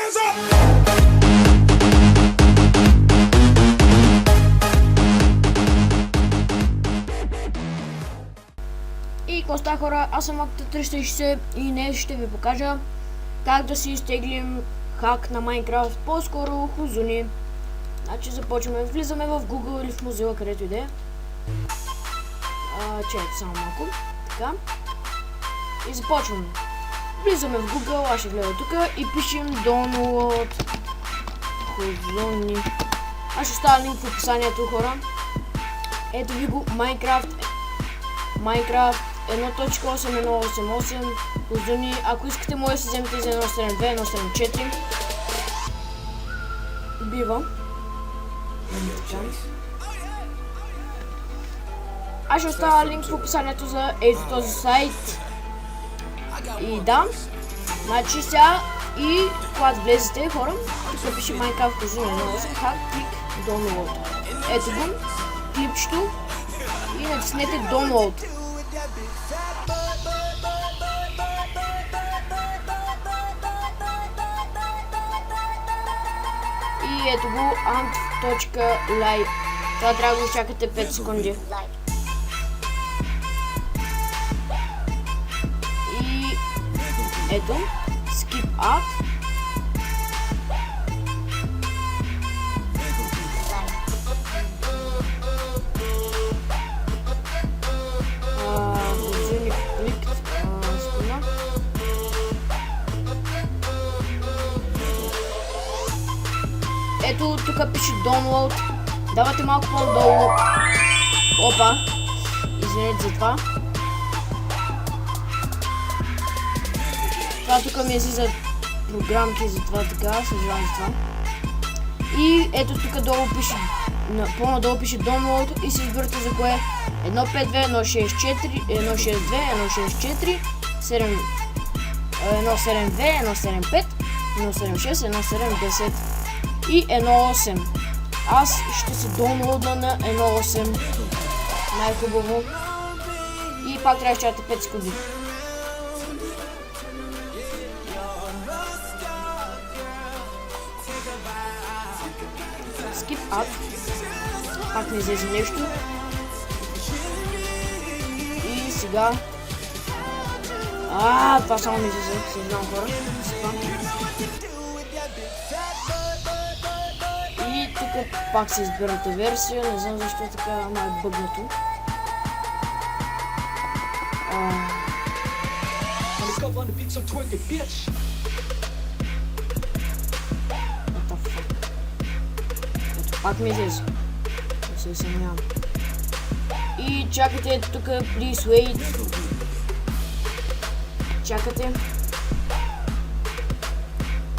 И коста хора, аз съм Акта360 и днес ще ви покажа как да си изтеглим хак на Майнкрафт, по-скоро Хузуни. Значи започваме, влизаме в Google или в Mozilla, където и да е. Чакайте само малко, така. И започваме. Влизаме в Google, аз ще влезе тук и пишем download Хузуни. Аз ще оставя линк в описанието, хора. Ето ви го, Minecraft 1.8.1.88 Хузуни. Ако искате, може да си вземете за 1.7.2, 1.7.4. Бива. Аз ще оставя линк в описанието за ето този сайт. И да, значи сега и когато влезете, хора, тук пише Minecraft Хузуни 1.8, как клик download. Ето го, клипчето и натиснете download. И ето го ant.live. Това трябва да изчакате 5 секунди. И ето, skip ad. Ето тук пише download. Давате малко по-долу. Опа. Извинете за това. Това тук ми излизат програмки, за това така, съжалявам за това. И ето тук долу пише, по-надолу пише download и се избирате за кое. 1.5.2, 1.6.4, 1.6.2, 1.6.4, 1.7.2, 1.7.5, 1.7.6, 1.7.10 и 1.8. Аз ще се доwnloадна на 1.8. Най-хубаво. И пак трябва да чакате 5 секунди. Skip ad. Пак не излезе нещо. И сега... това само ми излезе. Се знам, хора. И тук пак се избирате версия. Не знам защо така, ама е бъгнато. Пак ми излезе. Не се съмнявам. И чакате тук, please wait. Чакате.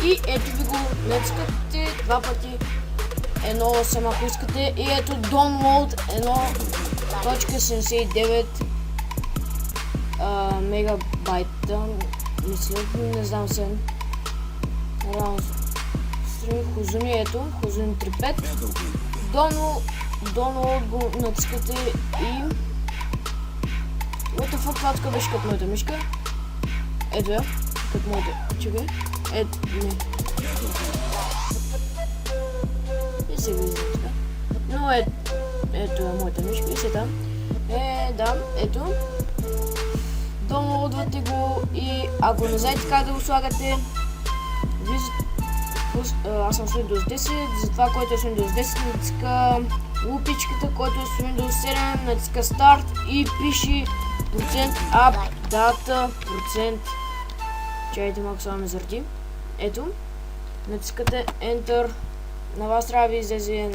И ето ви го, натискате два пъти 1.8 ако искате. И ето download 1.79 мегабайта. Мисля, не знам се. Реално Хузуни, ето, Хузуни 3.5. Download го натискате и... What the fuck, това тук беше като моята мишка. Ето я, като моята... Чакай. Ето, не. И сега излиза така. Но ето е моята мишка и сега. Да, ето. Downloadвате го и ако не знаете как да го слагате, аз съм с Windows 10, за това, който е с Windows 10, натиска лупичката, който е с Windows 7, натиска Start и пише %up data %. Чакайте малко, само ме заради. Ето, натискате Enter. На вас трябва да ви излезе,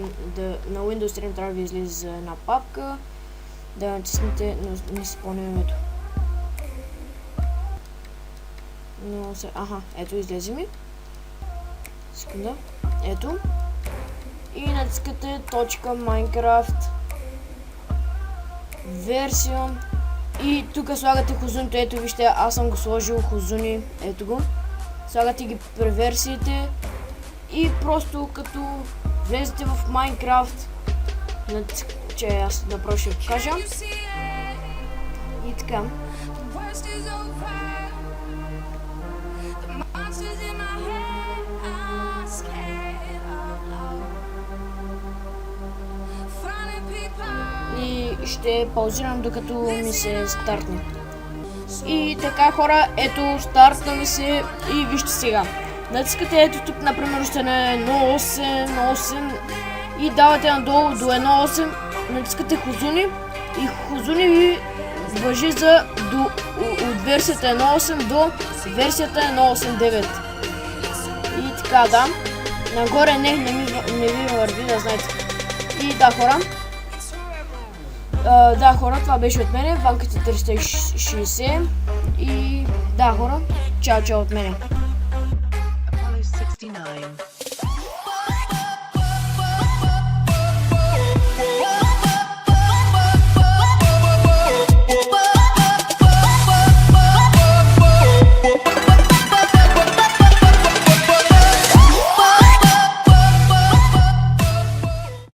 на Windows 7 трябва да ви излезе една папка. Да натиснете, но не си спомням името. Но се, ето излезе ми. Секунда. Ето. И натискате .minecraft version. И тук слагате Хузунито. Ето вижте, аз съм го сложил Хузуни. Ето го. Слагате ги при версиите. И просто като влезете в Minecraft, че аз направо ще покажа. И така. ще паузирам докато ми се стартне. И така хора, ето стартна ми се и вижте сега. Натискате ето тук, например, още на 1.8 и давате надолу до 1.8, натискате Хозуни и Хозуни ви важи от версията 1.8 до версията 1.8.9. И така, да. Нагоре не ви върви, да знаете. И да, хора. Да, хора, това беше от мене. Банката 360. И да, хора. Чао от мене.